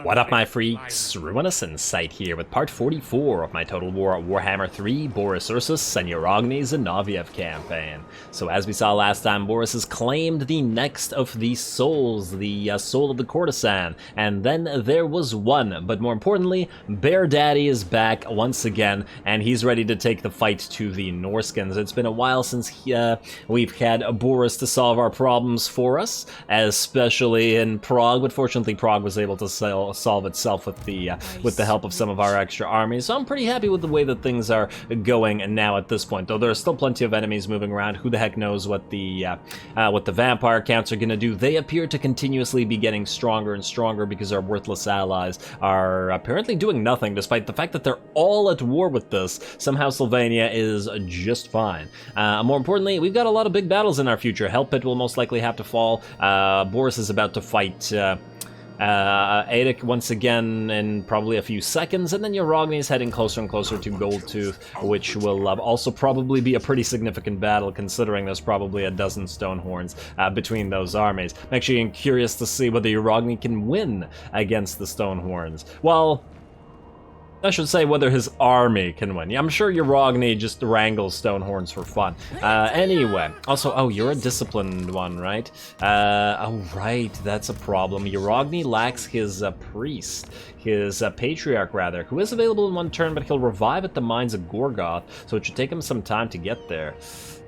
What up, my freaks? RuinousInsight here with part 44 of my Total Warhammer 3 Boris Ursus and Zanoviev campaign. So as we saw last time, Boris has claimed the next of these souls, the soul of the courtesan, and then there was one, but more importantly, Bear Daddy is back once again, and he's ready to take the fight to the Norskins. It's been a while since we've had Boris to solve our problems for us, especially in Prague, but fortunately Prague was able to solve itself with the help of some of our extra armies. So I'm pretty happy with the way that things are going now at this point, though there are still plenty of enemies moving around. Who the heck knows what the vampire counts are gonna do. They appear to continuously be getting stronger and stronger because our worthless allies are apparently doing nothing, despite the fact that they're all at war with this. Somehow Sylvania is just fine. More importantly, we've got a lot of big battles in our future. Hell Pit will most likely have to fall. Boris is about to fight Adik once again in probably a few seconds, and then Uragni is heading closer and closer to Goldtooth, which will also probably be a pretty significant battle, considering there's probably a dozen Stonehorns between those armies. I'm actually curious to see whether Uragni can win against the Stonehorns. Well, I should say whether his army can win. Yeah, I'm sure Uragni just wrangles Stonehorns for fun. Anyway, also, oh, you're a disciplined one, right? Oh, right, that's a problem. Uragni lacks his priest, his patriarch, rather, who is available in one turn, but he'll revive at the Mines of Gorgoth, so it should take him some time to get there.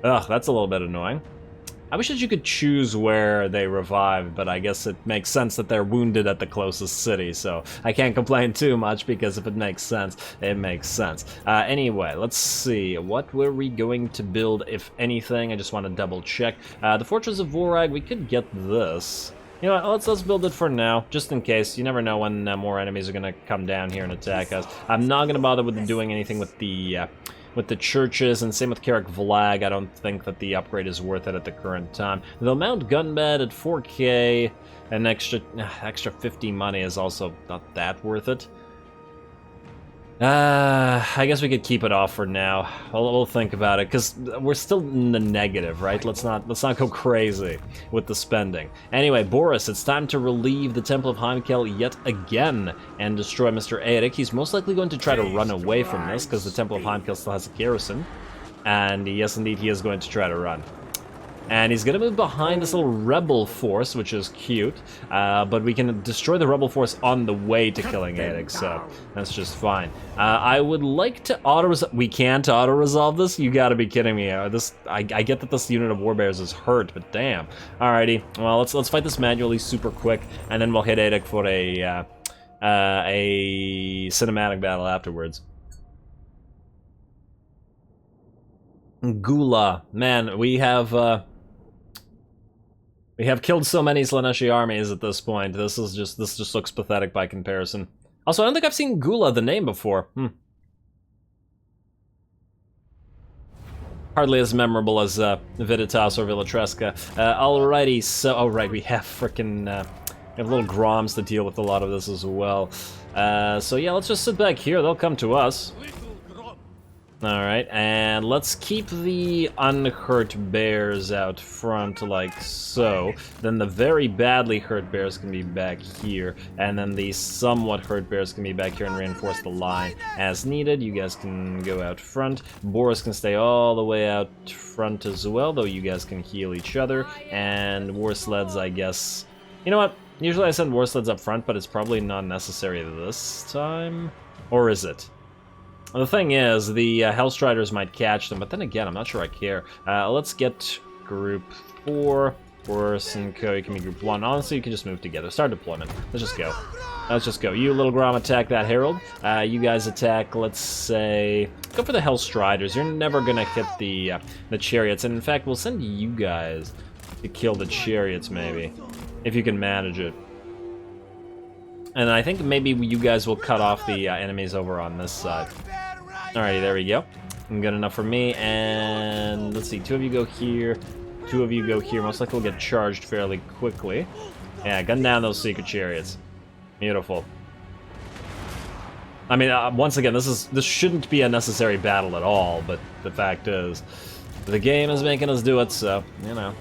Ugh, that's a little bit annoying. I wish that you could choose where they revive, but I guess it makes sense that they're wounded at the closest city, so I can't complain too much, because if it makes sense, it makes sense. Anyway, let's see. What were we going to build, if anything? I just want to double check. The Fortress of Vorag, we could get this. You know what, let's build it for now, just in case. You never know when more enemies are going to come down here and attack us. I'm not going to bother with doing anything with the churches, and same with Karak Vlag. I don't think that the upgrade is worth it at the current time. They'll mount Gunbed at 4k, an extra 50 money is also not that worth it. I guess we could keep it off for now. We'll think about it, because we're still in the negative, right? Let's not go crazy with the spending. Anyway, Boris, it's time to relieve the Temple of Heimkil yet again and destroy Mr. Aedik. He's most likely going to try to run away from this, because the Temple of Heimkil still has a garrison. And yes, indeed, he is going to try to run. And he's going to move behind this little rebel force, which is cute. But we can destroy the rebel force on the way to killing Aedik, so that's just fine. I would like to auto-resolve... We can't auto-resolve this? You gotta be kidding me. I get that this unit of warbears is hurt, but damn. Alrighty, well, let's fight this manually super quick, and then we'll hit Aedik for a cinematic battle afterwards. Gula. Man, we have killed so many Slaneshi armies at this point. This just looks pathetic by comparison. Also, I don't think I've seen Gula, the name, before. Hardly as memorable as Viditas or Villatresca. Alrighty, so... Oh, right, we have frickin' we have little Groms to deal with a lot of this as well. So yeah, let's just sit back here. They'll come to us. Alright, and let's keep the unhurt bears out front like so. Then the very badly hurt bears can be back here, and then the somewhat hurt bears can be back here and reinforce the line as needed. You guys can go out front. Boris can stay all the way out front as well, though you guys can heal each other. And war sleds, I guess... You know what? Usually I send war sleds up front, but it's probably not necessary this time. Or is it? The thing is, the Hellstriders might catch them, but then again, I'm not sure I care. Let's get group 4. Boris and Co, you can be group 1. Honestly, you can just move together. Start deployment. Let's just go. Let's just go. You, little Grom, attack that Herald. You guys attack, let's say... Go for the Hellstriders. You're never gonna hit the chariots. And in fact, we'll send you guys to kill the chariots, maybe. If you can manage it. And I think maybe you guys will cut off the enemies over on this side. Alrighty, there we go. Good enough for me, and let's see, 2 of you go here, 2 of you go here. Most likely we'll get charged fairly quickly. Yeah, gun down those secret chariots. Beautiful. I mean, once again, this shouldn't be a necessary battle at all, but the fact is, the game is making us do it, so, you know.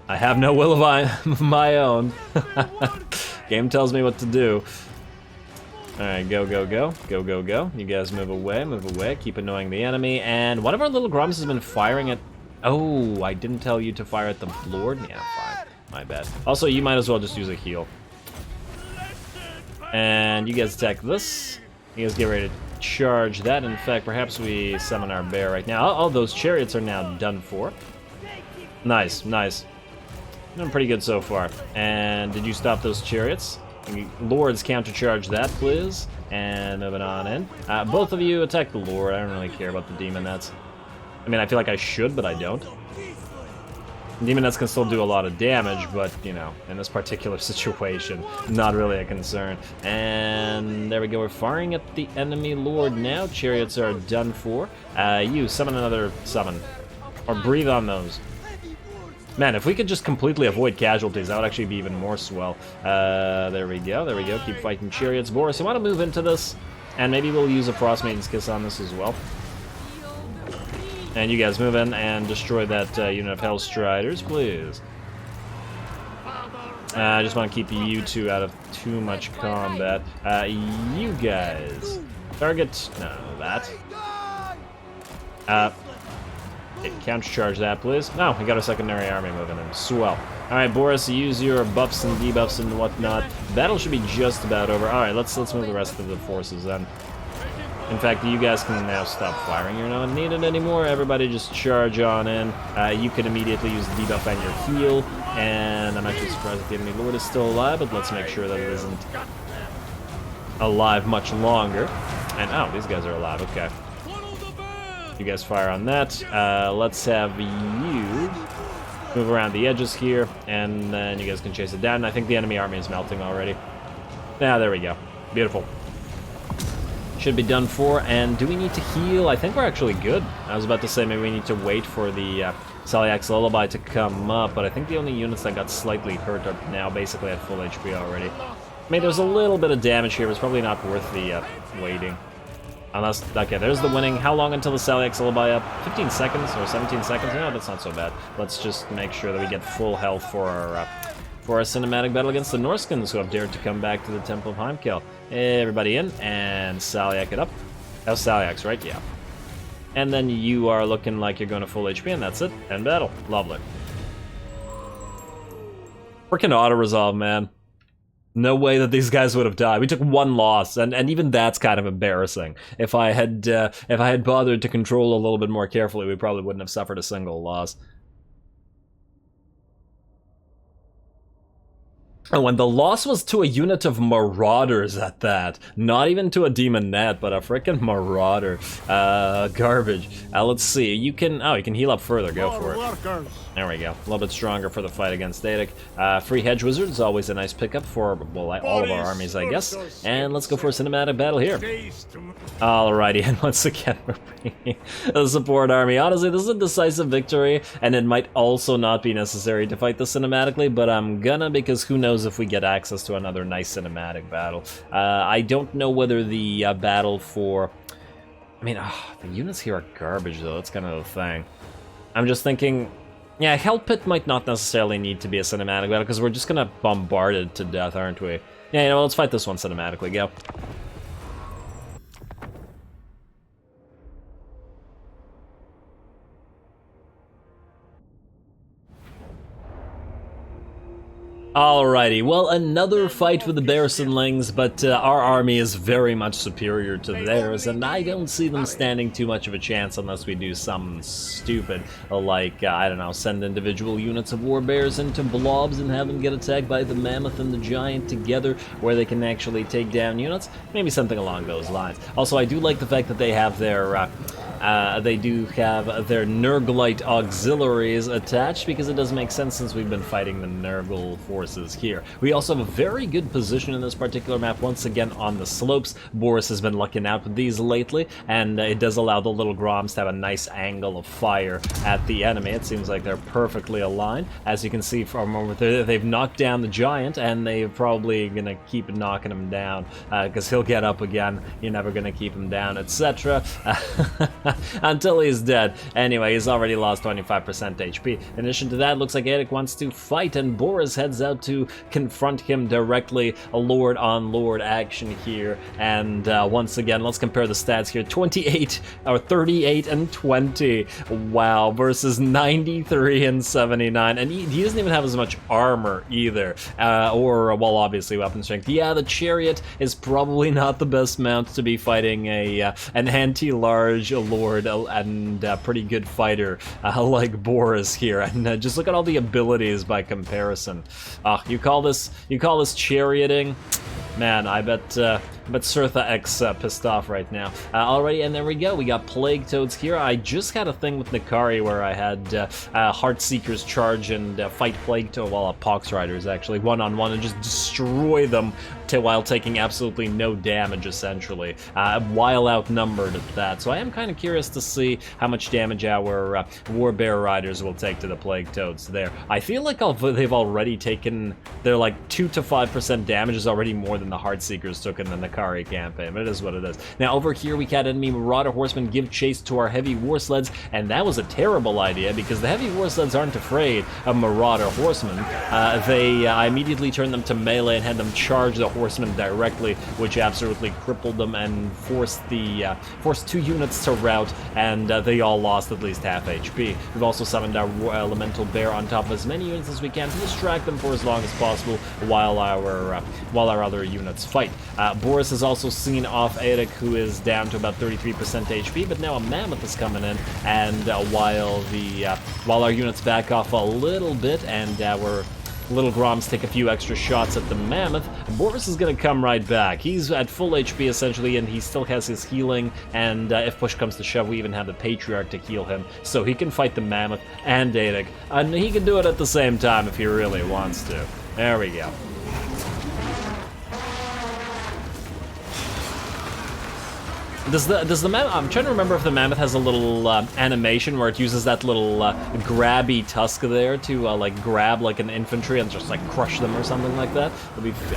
I have no will of my own. Game tells me what to do. Alright, go, go, go. Go, go, go. You guys move away. Keep annoying the enemy. And one of our little grums has been firing at... Oh, I didn't tell you to fire at the Lord? Yeah, fine. My bad. Also, you might as well just use a heal. And you guys attack this. You guys get ready to charge that. In fact, perhaps we summon our bear right now. All those chariots are now done for. Nice, nice. Doing pretty good so far. And did you stop those chariots? Lords countercharge that, please. And moving on in. Both of you attack the Lord. I don't really care about the Daemonettes. I mean, I feel like I should, but I don't. Daemonettes can still do a lot of damage, but, you know, in this particular situation, not really a concern. And there we go, we're firing at the enemy Lord now. Chariots are done for. You, summon another summon. Or breathe on those. Man, if we could just completely avoid casualties, that would actually be even more swell. There we go, keep fighting chariots. Boris, you want to move into this? And maybe we'll use a Frost Maiden's Kiss on this as well. And you guys move in and destroy that unit of Hellstriders, please. I just want to keep you two out of too much combat. You guys. Target. No, that. Countercharge that, please. No, we got a secondary army moving in. Swell. Alright, Boris, use your buffs and debuffs and whatnot. Battle should be just about over. Alright, let's move the rest of the forces then. In fact, you guys can now stop firing. You're not needed anymore. Everybody just charge on in. You can immediately use the debuff and your heal. And I'm actually surprised that the enemy Lord is still alive, but let's make sure that it isn't alive much longer. And oh, these guys are alive. Okay. You guys fire on that. Let's have you move around the edges here, and then you guys can chase it down. I think the enemy army is melting already. Yeah, there we go. Beautiful. Should be done for. And do we need to heal? I think we're actually good. I was about to say maybe we need to wait for the Salyak's Lullaby to come up, but I think the only units that got slightly hurt are now basically at full HP already. I mean, there's a little bit of damage here, but it's probably not worth the waiting. Unless, okay, there's the winning. How long until the Salyak's Lullaby up? 15 seconds or 17 seconds? No, that's not so bad. Let's just make sure that we get full health for our cinematic battle against the Norskins, who have dared to come back to the Temple of Heimkil. Everybody in, and Salyak it up. That was Salyak's, right? Yeah. And then you are looking like you're going to full HP, and that's it. End battle. Lovely. Freaking auto-resolve, man. No way that these guys would have died. We took one loss, and even that's kind of embarrassing. If I had bothered to control a little bit more carefully, we probably wouldn't have suffered a single loss. Oh, and the loss was to a unit of Marauders at that. Not even to a Demonette, but a frickin' Marauder. Garbage. Let's see. You can heal up further. Go for it. There we go. A little bit stronger for the fight against Daedic. Free Hedge Wizard is always a nice pickup for, well, all of our armies, I guess. And let's go for a cinematic battle here. Alrighty, and once again, we're bringing a support army. Honestly, this is a decisive victory, and it might also not be necessary to fight this cinematically, but I'm gonna, because who knows if we get access to another nice cinematic battle. I don't know whether the battle for... I mean, the units here are garbage, though. That's kind of the thing. I'm just thinking... Yeah, Hell Pit might not necessarily need to be a cinematic battle, because we're just gonna bombard it to death, aren't we? Yeah, you know, let's fight this one cinematically, go. Alrighty, well, another fight with the Bearsunlings, but our army is very much superior to theirs, and I don't see them standing too much of a chance unless we do something stupid, like, I don't know, send individual units of warbears into blobs and have them get attacked by the Mammoth and the Giant together, where they can actually take down units, maybe something along those lines. Also, I do like the fact that they have their, Nurglite auxiliaries attached, because it does make sense since we've been fighting the Nurgle forces here. We also have a very good position in this particular map, once again on the slopes. Boris has been lucking out with these lately, and it does allow the little Groms to have a nice angle of fire at the enemy. It seems like they're perfectly aligned. As you can see from over there, they've knocked down the Giant, and they're probably gonna keep knocking him down, because he'll get up again. You're never gonna keep him down, etc. until he's dead. Anyway, he's already lost 25% HP. In addition to that, looks like Eric wants to fight, and Boris heads out to confront him directly. A Lord on Lord action here, and once again, let's compare the stats here. 28 or 38 and 20. Wow, versus 93 and 79, and he doesn't even have as much armor either, or well, obviously weapon strength. Yeah, the chariot is probably not the best mount to be fighting an anti-large lord and pretty good fighter like Boris here. And just look at all the abilities by comparison. You call this charioting? Man, I bet Surtha X pissed off right now. Alrighty, and there we go. We got Plague Toads here. I just had a thing with Nikari where I had Heartseekers charge and fight Plague Toad, well, Pox Riders actually, one-on-one, and just destroy them while taking absolutely no damage, essentially, while outnumbered at that. So I am kind of curious to see how much damage our Warbear Riders will take to the Plague Toads there. I feel like they've already taken, they're like 2 to 5% damage is already more than the Heartseekers took in the Nikari campaign, but it is what it is. Now over here we had enemy Marauder Horsemen give chase to our heavy war sleds, and that was a terrible idea because the heavy war sleds aren't afraid of Marauder Horsemen. I immediately turned them to melee and had them charge the horsemen directly, which absolutely crippled them and forced 2 units to rout, and they all lost at least half HP. We've also summoned our Elemental Bear on top of as many units as we can to distract them for as long as possible while our other units fight. Boris has also seen off Eric, who is down to about 33% HP, but now a Mammoth is coming in, and while our units back off a little bit and our Little Groms take a few extra shots at the Mammoth, Boris is going to come right back. He's at full HP essentially, and he still has his healing, and if push comes to shove, we even have the Patriarch to heal him, so he can fight the Mammoth and Daedric, and he can do it at the same time if he really wants to. There we go. Does the Mammoth, I'm trying to remember if the Mammoth has a little animation where it uses that little grabby tusk there to like grab like an infantry and just like crush them or something like that.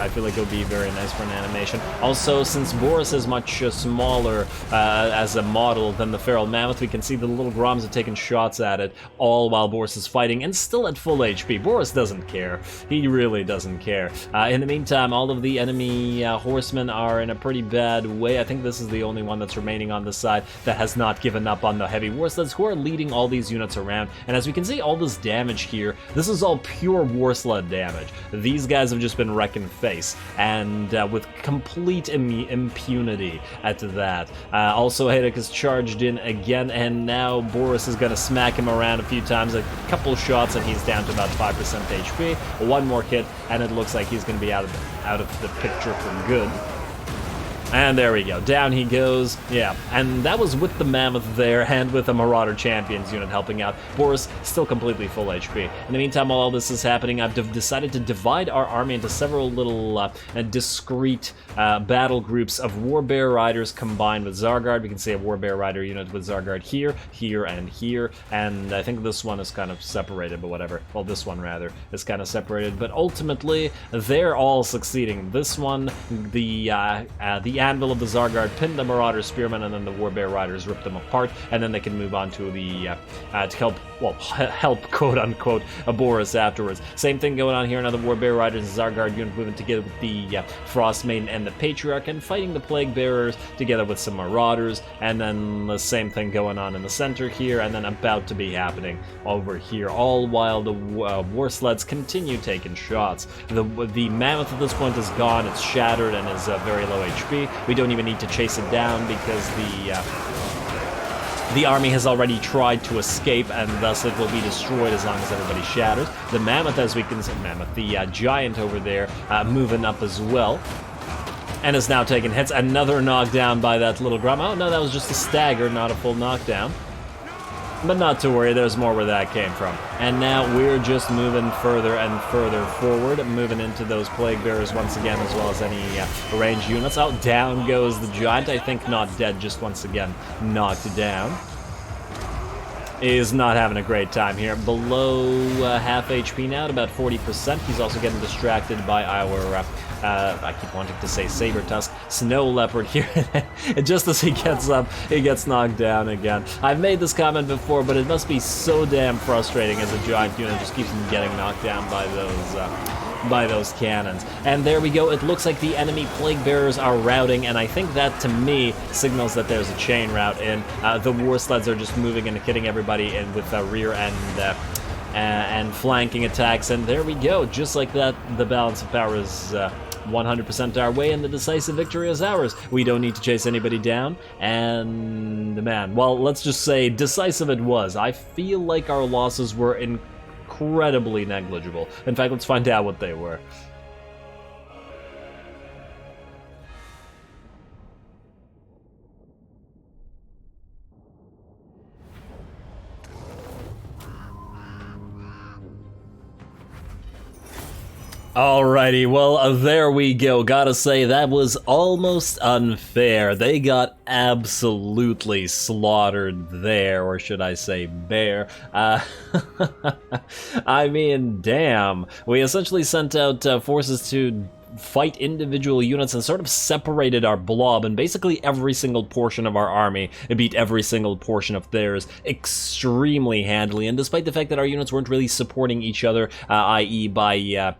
I feel like it would be very nice for an animation. Also, since Boris is much smaller as a model than the Feral Mammoth, we can see the little Groms have taken shots at it, all while Boris is fighting and still at full HP. Boris doesn't care. He really doesn't care. In the meantime, all of the enemy horsemen are in a pretty bad way. I think this is the only one that's remaining on the side that has not given up on the heavy war sleds, who are leading all these units around. And as we can see, all this damage here, this is all pure war sled damage. These guys have just been wrecking face, and with complete impunity at that. Also, Hedek is charged in again, and now Boris is going to smack him around a few times, a couple shots, and he's down to about 5% HP. One more hit, and it looks like he's going to be out of the picture for good. And there we go, down he goes. Yeah, and that was with the Mammoth there and with a Marauder Champions unit helping out. Boris still completely full HP. In the meantime, while all this is happening, I've decided to divide our army into several little discrete battle groups of Warbear Riders combined with Zargard. We can see a Warbear Rider unit with Zargard here, here, and here, and I think this one is kind of separated, but whatever. Well, this one, rather, is kind of separated, but ultimately, they're all succeeding. This one, the Anvil of the Zargard pinned the Marauder Spearmen, and then the Warbear Riders ripped them apart, and then they can move on to the to help quote-unquote Boris afterwards. Same thing going on here, another Warbear Riders and Zargard unit moving together with the Frostmaiden and the Patriarch, and fighting the Plague Bearers together with some Marauders, and then the same thing going on in the center here, and then about to be happening over here, all while the war sleds continue taking shots. The Mammoth at this point is gone, it's shattered, and is very low HP. We don't even need to chase it down because the army has already tried to escape, and thus it will be destroyed as long as everybody shatters. The Mammoth, as we can see, the Giant over there, moving up as well, and is now taking hits. Another knockdown by that little Grom. Oh no, that was just a stagger, not a full knockdown. But not to worry, there's more where that came from. And now we're just moving further and further forward, moving into those Plague Bearers once again, as well as any ranged units. Oh, down goes the Giant. I think not dead, just once again knocked down. is not having a great time here. Below half HP now, at about 40%. He's also getting distracted by our, I keep wanting to say Saber Tusk, Snow Leopard here. And just as he gets up, he gets knocked down again. I've made this comment before, but it must be so damn frustrating as a giant unit just keeps getting knocked down by those cannons. And there we go. It looks like the enemy plague bearers are routing, and I think that to me signals that there's a chain route in. The war sleds are just moving and hitting everybody in with rear and flanking attacks, and there we go. Just like that, the balance of power is 100% our way, and the decisive victory is ours. We don't need to chase anybody down, and man, well, let's just say decisive it was. I feel like our losses were incredibly negligible. In fact, let's find out what they were. Alrighty, well, there we go. Gotta say, that was almost unfair. They got absolutely slaughtered there, or should I say bare. I mean, damn. We essentially sent out forces to fight individual units and sort of separated our blob, and basically every single portion of our army beat every single portion of theirs extremely handily. And despite the fact that our units weren't really supporting each other, i.e. by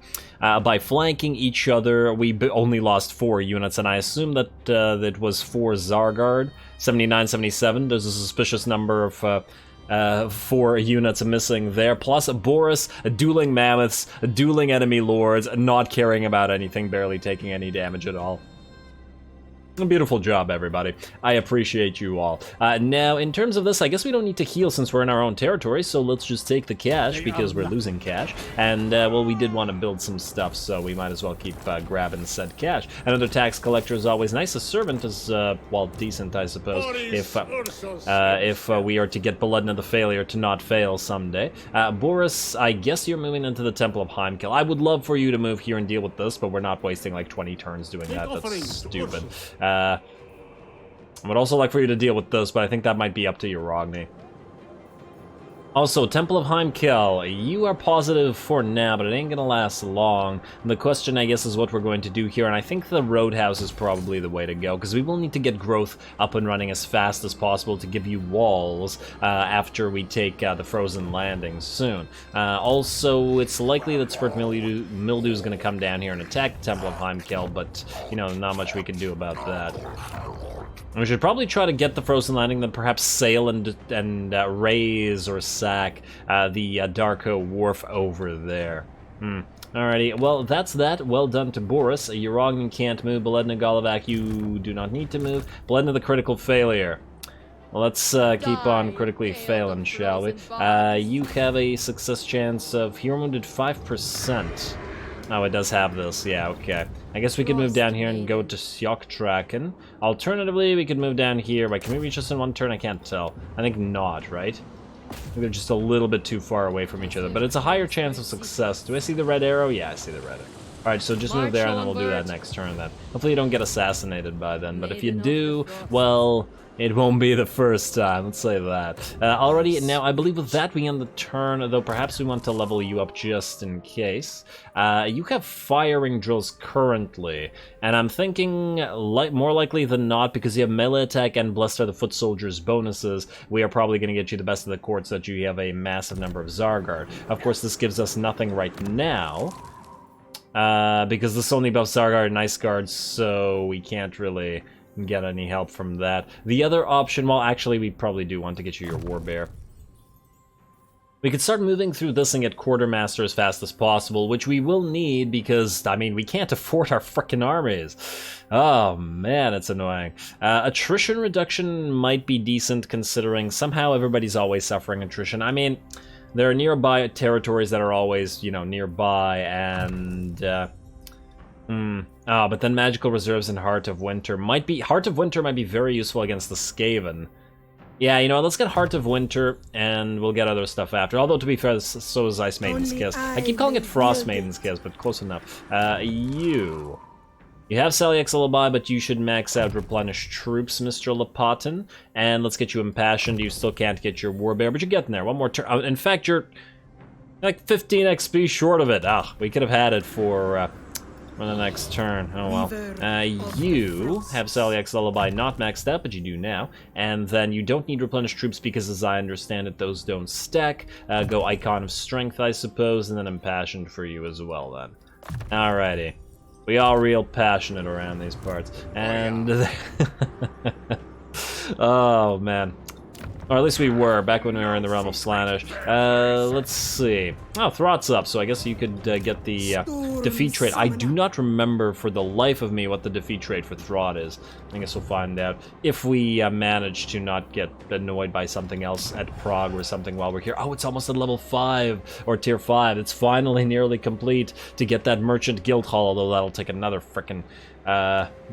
flanking each other, we only lost 4 units, and I assume that that was 4 Zargard, 79, 77. There's a suspicious number of 4 units missing there, plus Boris, dueling mammoths, dueling enemy lords, not caring about anything, barely taking any damage at all. A beautiful job, everybody. I appreciate you all. Now, in terms of this, I guess we don't need to heal since we're in our own territory, so let's just take the cash, because we're losing cash. And, well, we did want to build some stuff, so we might as well keep grabbing said cash. Another tax collector is always nice. A servant is, well, decent, I suppose, if we are to get Blood of the Failure to not fail someday. Boris, I guess you're moving into the Temple of Heimkil. I would love for you to move here and deal with this, but we're not wasting, like, 20 turns doing that. That's stupid. I would also like for you to deal with this, but I think that might be up to you, Rogni. Also, Temple of Heimkil, you are positive for now, but it ain't gonna last long. And the question, I guess, is what we're going to do here, and I think the roadhouse is probably the way to go, because we will need to get growth up and running as fast as possible to give you walls after we take the Frozen Landing soon. Also, it's likely that Spurt Mildew is going to come down here and attack the Temple of Heimkil, but, you know, not much we can do about that. We should probably try to get the Frozen Landing, then perhaps sail and raise or sack the Darko Wharf over there. Alrighty, well, that's that. Well done to Boris. Urognin can't move. Beledna Golovac, you do not need to move. Beledna the critical failure. Well, let's keep on critically failing, shall we? You have a success chance of hero wounded 5%. Oh, it does have this. Yeah, okay. I guess we could move down here and go to Sjoktraken. Alternatively, we could move down here. But can we reach this in one turn? I can't tell. I think not, right? Maybe they're just a little bit too far away from each other. But it's a higher chance of success. Do I see the red arrow? Yeah, I see the red arrow. Alright, so just move there and then we'll do that next turn then. Hopefully you don't get assassinated by then. But if you do, well, it won't be the first time, let's say that. Alrighty, now I believe with that we end the turn, though perhaps we want to level you up just in case. You have firing drills currently, and I'm thinking more likely than not, because you have melee attack and Blessed are the Foot Soldiers bonuses, we are probably going to get you the best of the court so that you have a massive number of Zargard. Of course, this gives us nothing right now, because this only buffs Zargard and Ice Guard, so we can't really get any help from that. The other option, well, actually, we probably do want to get you your Warbear. We could start moving through this and get Quartermaster as fast as possible, which we will need because, I mean, we can't afford our frickin' armies. Oh, man, it's annoying. Attrition reduction might be decent, considering somehow everybody's always suffering attrition. I mean, there are nearby territories that are always, you know, nearby, and but then Magical Reserves and Heart of Winter might be very useful against the Skaven. Yeah, you know, let's get Heart of Winter, and we'll get other stuff after. Although, to be fair, so is Ice Maiden's Kiss. I keep calling it Frost Maiden's Kiss, but close enough. You. You have Saliak's Lullaby, but you should max out Replenish Troops, Mr. Lopatin. And let's get you Impassioned. You still can't get your Warbear, but you're getting there. One more turn. In fact, you're like 15 XP short of it. Ah, we could have had it for the next turn. Oh well. You have Saliak's Lullaby not maxed out, but you do now. And then you don't need Replenish Troops because, as I understand it, those don't stack. Go Icon of Strength, I suppose, and then Impassioned for you as well then. Alrighty. We all real passionate around these parts. And... oh, man. Or at least we were, back when we were in the realm of Slaanesh. Let's see. Oh, Thrott's up, so I guess you could get the defeat trait. I do not remember for the life of me what the defeat trait for Thrott is. I guess we'll find out if we manage to not get annoyed by something else at Prague or something while we're here. Oh, it's almost at level 5, or tier 5. It's finally nearly complete to get that Merchant Guild Hall, although that'll take another frickin'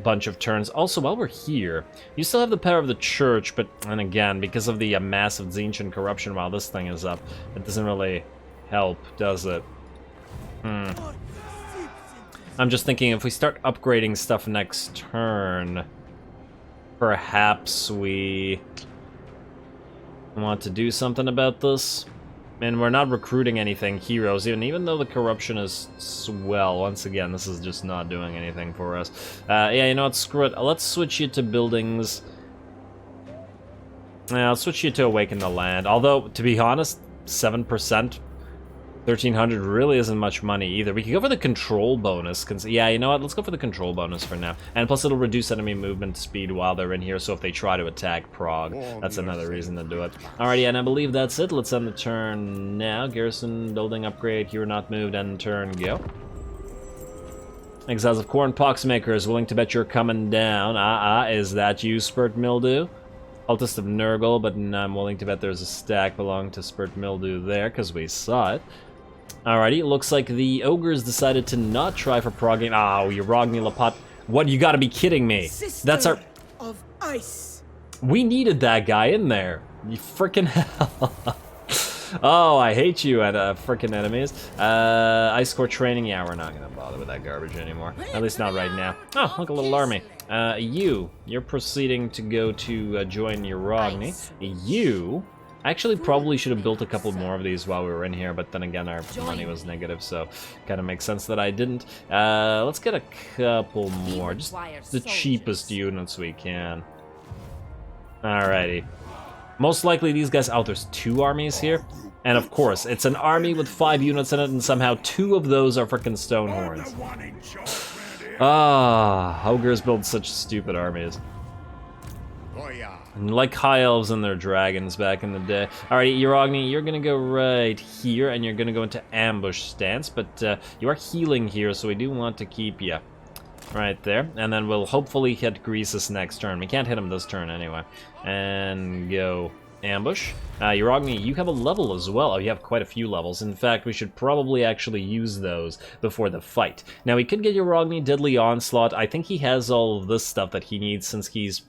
bunch of turns. Also, while we're here, you still have the power of the church, but, and again, because of the massive Tzeentch corruption while this thing is up, it doesn't really help, does it? I'm just thinking, if we start upgrading stuff next turn, perhaps we want to do something about this. And we're not recruiting anything heroes, even though the corruption is swell. Once again, this is just not doing anything for us. Yeah, you know what, screw it. Let's switch you to buildings. Yeah, I'll switch you to Awaken the Land. Although, to be honest, 7%, 1,300 really isn't much money either. We could go for the control bonus. Yeah, you know what? Let's go for the control bonus for now. And plus, it'll reduce enemy movement speed while they're in here, so if they try to attack Prague, that's another reason to do it. Alrighty, and I believe that's it. Let's end the turn now. Garrison, building upgrade, hero not moved, end turn, go. Exiles of Corn Poxmakers, willing to bet you're coming down. Is that you, Spurt Mildew? Cultist of Nurgle, but I'm willing to bet there's a stack belonging to Spurt Mildew there, because we saw it. Alrighty, it looks like the Ogres decided to not try for progging. Oh, you Rogni Lapat. What, you gotta be kidding me. That's our... of ice. We needed that guy in there. You frickin' hell. Oh, I hate you at frickin' enemies. Ice Core training. Yeah, we're not gonna bother with that garbage anymore. At least not right now. Oh, look, a little army. You're proceeding to go to join your Rogni. You... Actually, probably should have built a couple more of these while we were in here, but then again, our money was negative, so kind of makes sense that I didn't. Let's get a couple more, just the cheapest units we can. Alrighty. Most likely these guys... Oh, there's 2 armies here. And of course, it's an army with 5 units in it, and somehow 2 of those are frickin' Stonehorns. Ogres build such stupid armies. Like High Elves and their dragons back in the day. Alright, Urogni, you're gonna go right here, and you're gonna go into ambush stance, but you are healing here, so we do want to keep you right there. And then we'll hopefully hit Greasus next turn. We can't hit him this turn anyway. And go ambush. Urogni, you have a level as well. Oh, you have quite a few levels. In fact, we should probably actually use those before the fight. Now, we could get Urogni Deadly Onslaught. I think he has all of this stuff that he needs since he's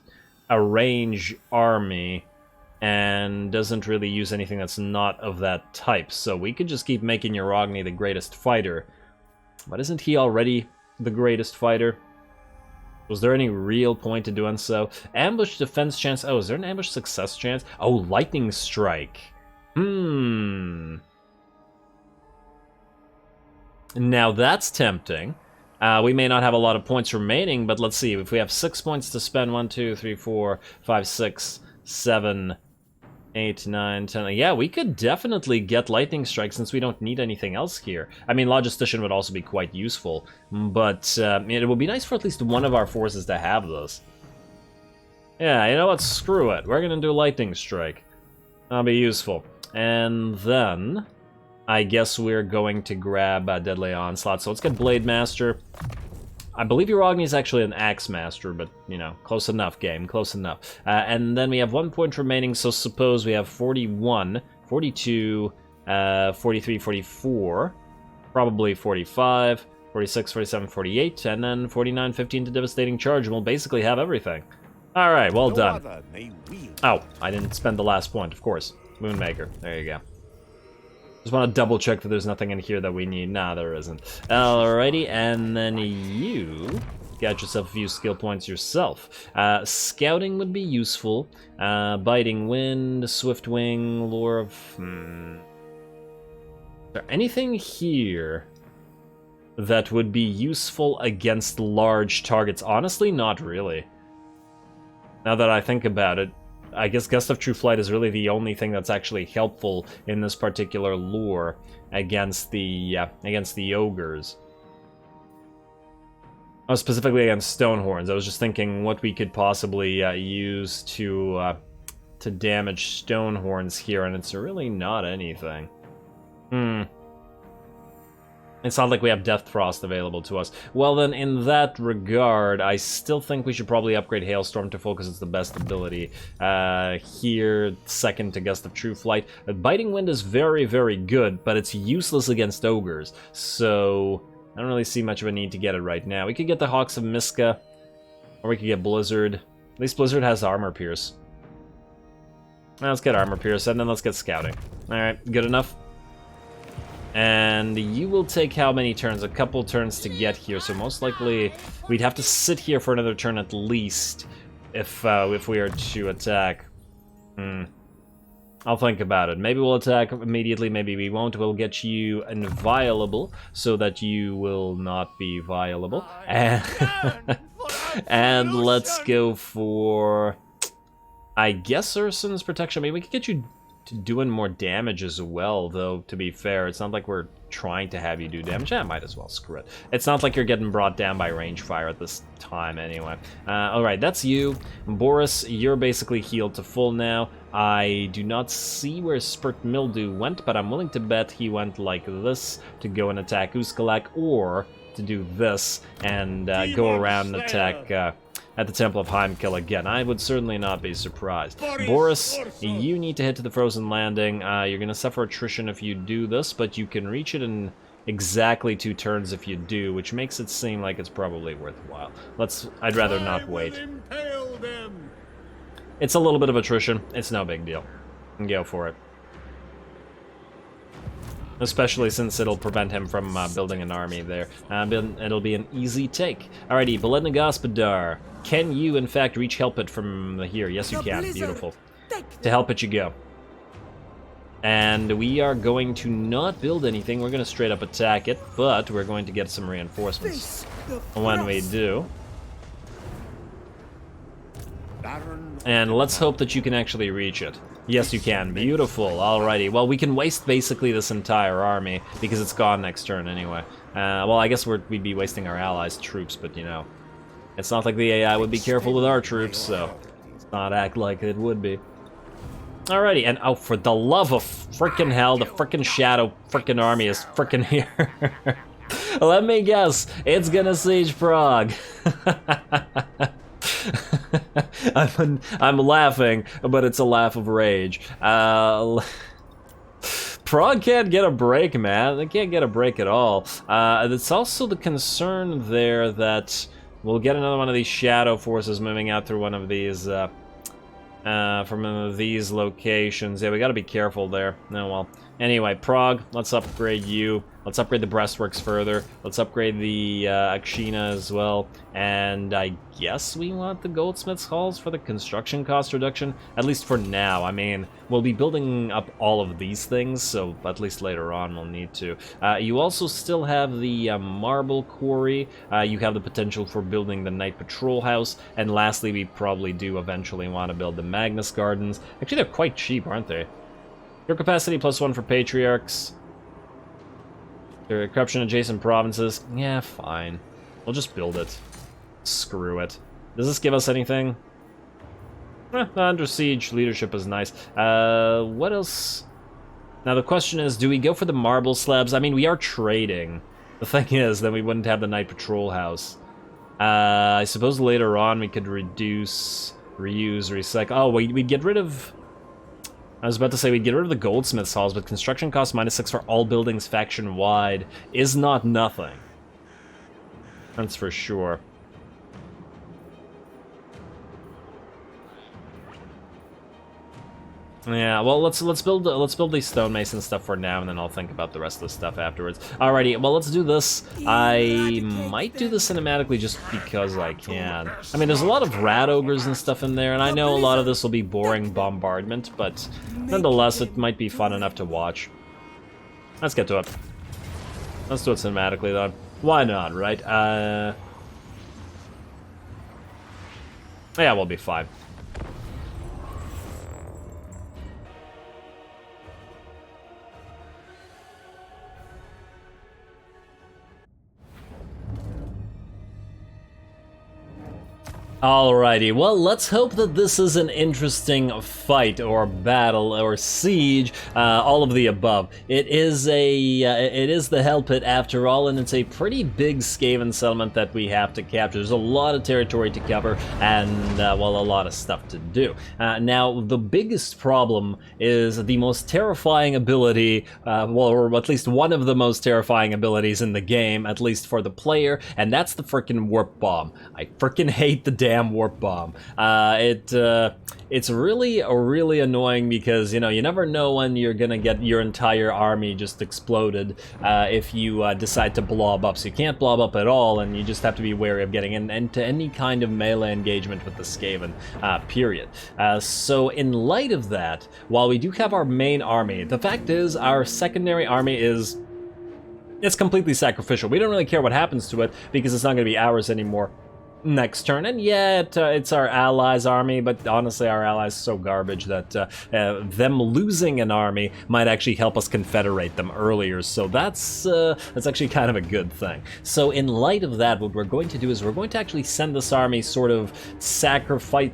a range army and doesn't really use anything that's not of that type. So we could just keep making Urogni the greatest fighter. But isn't he already the greatest fighter? Was there any real point to doing so? Ambush defense chance. Oh, is there an ambush success chance? Oh, lightning strike. Now that's tempting. We may not have a lot of points remaining, but let's see. If we have 6 points to spend, 1, 2, 3, 4, 5, 6, 7, 8, 9, 10. Yeah, we could definitely get Lightning Strike since we don't need anything else here. I mean, Logistician would also be quite useful, but it would be nice for at least one of our forces to have this. Yeah, you know what? Screw it. We're gonna do Lightning Strike. That'll be useful. And then... I guess we're going to grab Deadly Onslaught. So let's get Blade Master. I believe Urogni is actually an Axe Master, but, you know, close enough, game, close enough. And then we have 1 point remaining, so suppose we have 41, 42, 43, 44, probably 45, 46, 47, 48, and then 49, 15 to Devastating Charge, and we'll basically have everything. Alright, well done. Oh, I didn't spend the last point, of course. Moonmaker, there you go. Just want to double check that there's nothing in here that we need. Nah, there isn't. Alrighty, and then you get yourself a few skill points yourself. Scouting would be useful. Biting Wind, Swift Wing, Lure of... Is there anything here that would be useful against large targets? Honestly, not really. Now that I think about it, I guess Gust of True Flight is really the only thing that's actually helpful in this particular lure against the ogres. Oh, specifically against Stonehorns. I was just thinking what we could possibly use to damage Stonehorns here, and it's really not anything. It's not like we have Death Frost available to us. Well then, in that regard, I still think we should probably upgrade Hailstorm to full because it's the best ability. Here, second to Gust of True Flight. Biting Wind is very, very good, but it's useless against ogres. So, I don't really see much of a need to get it right now. We could get the Hawks of Miska, or we could get Blizzard. At least Blizzard has Armor Pierce. Let's get Armor Pierce, and then let's get Scouting. Alright, good enough? And you will take how many turns? A couple turns to get here, so most likely we'd have to sit here for another turn at least if we are to attack. I'll think about it. Maybe we'll attack immediately, maybe we won't. We'll get you inviolable so that you will not be violable. And let's go for, I guess, Ursun's Protection. I mean, we could get you to doing more damage as well, though, to be fair. It's not like we're trying to have you do damage. I might as well, screw it. It's not like you're getting brought down by range fire at this time, anyway. Alright, that's you. Boris, you're basically healed to full now. I do not see where Spurt Mildew went, but I'm willing to bet he went like this to go and attack Uskalak, or to do this and go around and attack... at the Temple of Heimkil again. I would certainly not be surprised. Boris, you need to head to the Frozen Landing. You're going to suffer attrition if you do this, but you can reach it in exactly 2 turns if you do, which makes it seem like it's probably worthwhile. I'd rather not wait. It's a little bit of attrition. It's no big deal. Go for it. Especially since it'll prevent him from building an army there. It'll be an easy take. Alrighty, Beledna Gospodar. Can you, in fact, reach Help It from here? Yes, you can. Beautiful. To Help It you go. And we are going to not build anything. We're going to straight up attack it, but we're going to get some reinforcements when we do. And let's hope that you can actually reach it. Yes, you can. Beautiful. Alrighty. Well, we can waste basically this entire army because it's gone next turn anyway. Well, I guess we'd be wasting our allies' troops, but you know, it's not like the AI would be careful with our troops, so let's not act like it would be. Alrighty, and oh, for the love of frickin' hell, the frickin' Shadow frickin' army is frickin' here. Let me guess, it's gonna siege Prague. I'm laughing, but it's a laugh of rage. Prague can't get a break, man. They can't get a break at all. It's also the concern there that we'll get another one of these shadow forces moving out through one of these, from one of these locations. Yeah, we gotta be careful there. Oh, well. Anyway, Prague, let's upgrade you. Let's upgrade the breastworks further. Let's upgrade the Akshina as well. And I guess we want the goldsmith's halls for the construction cost reduction, at least for now. I mean, we'll be building up all of these things, so at least later on we'll need to. You also still have the marble quarry. You have the potential for building the night patrol house. And lastly, we probably do eventually want to build the Magnus Gardens. Actually, they're quite cheap, aren't they? Your capacity +1 for patriarchs. Corruption adjacent provinces. Yeah, fine. We'll just build it. Screw it. Does this give us anything? Under siege leadership is nice. What else? Now the question is, do we go for the marble slabs? I mean, we are trading. The thing is, then we wouldn't have the night patrol house. I suppose later on we could reduce, reuse, recycle. Oh, we'd get rid of... I was about to say we'd get rid of the goldsmith's halls, but construction cost -6 for all buildings faction-wide is not nothing. That's for sure. Yeah, well, let's build these stonemason stuff for now, and then I'll think about the rest of the stuff afterwards. Alrighty, well, let's do this. I might do this cinematically just because I can. I mean, there's a lot of rat ogres and stuff in there, and I know a lot of this will be boring bombardment, but nonetheless, it might be fun enough to watch. Let's get to it. Let's do it cinematically, though. Why not, right? Yeah, we'll be fine. Alrighty, well, let's hope that this is an interesting fight or battle or siege, all of the above. It is the Hell Pit after all, and it's a pretty big Skaven settlement that we have to capture. There's a lot of territory to cover, and well, a lot of stuff to do. Now, the biggest problem is the most terrifying ability, well, or at least one of the most terrifying abilities in the game, at least for the player, and that's the frickin' warp bomb. I frickin' hate the damn warp bomb. It's really annoying because, you know, you never know when you're gonna get your entire army just exploded if you decide to blob up. So you can't blob up at all, and you just have to be wary of getting into any kind of melee engagement with the Skaven, period. So in light of that, while we do have our main army, the fact is our secondary army it's completely sacrificial. We don't really care what happens to it because it's not going to be ours anymore next turn. And yeah, it's our allies' army, but honestly our allies are so garbage that them losing an army might actually help us confederate them earlier, so that's actually kind of a good thing. So in light of that, what we're going to do is we're going to actually send this army sort of sacrifice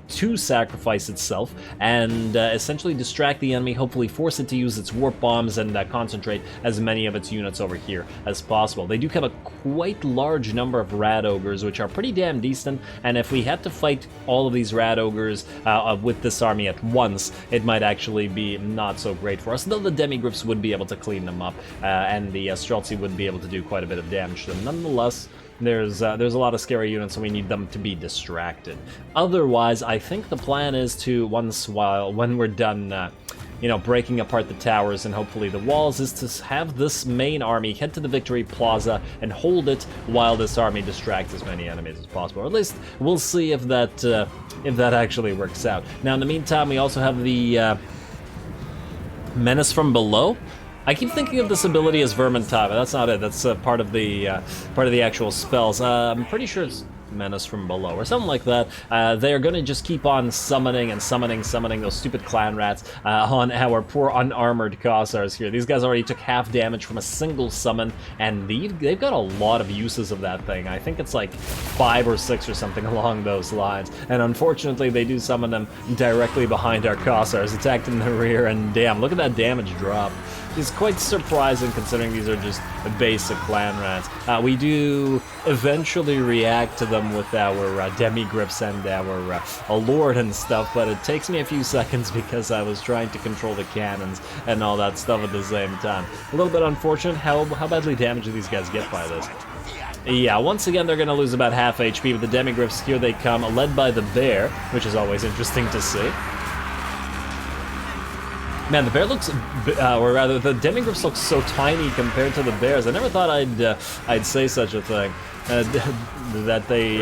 itself and essentially distract the enemy, hopefully force it to use its warp bombs and concentrate as many of its units over here as possible. They do have a quite large number of rat ogres, which are pretty damn decent, and if we had to fight all of these rat ogres with this army at once, it might actually be not so great for us, though the demigriffs would be able to clean them up, and the Streltsy would be able to do quite a bit of damage to them. Nonetheless, there's a lot of scary units, and we need them to be distracted. Otherwise, I think the plan is to, when we're done you know, breaking apart the towers and hopefully the walls, is to have this main army head to the Victory Plaza and hold it while this army distracts as many enemies as possible. Or at least we'll see if that actually works out. Now, in the meantime, we also have the Menace from Below. I keep thinking of this ability as Vermintide, but that's not it. That's part of the actual spells. I'm pretty sure it's Menace from Below or something like that. They are going to just keep on summoning those stupid clan rats on our poor unarmored Cossars here. These guys already took half damage from a single summon, and they've got a lot of uses of that thing. I think it's like 5 or 6 or something along those lines, and unfortunately they do summon them directly behind our Cossars, attacked in the rear, and damn, look at that damage drop. It's quite surprising considering these are just basic clan rats. We do eventually react to them with our demigriffs and our lord and stuff, but it takes me a few seconds because I was trying to control the cannons and all that stuff at the same time. A little bit unfortunate. How badly damaged do these guys get by this? Yeah, once again they're going to lose about half HP, but the demigriffs, here they come, led by the bear, which is always interesting to see. Man, the bear looks, or rather, the demigriffs look so tiny compared to the bears. I never thought I'd say such a thing. That the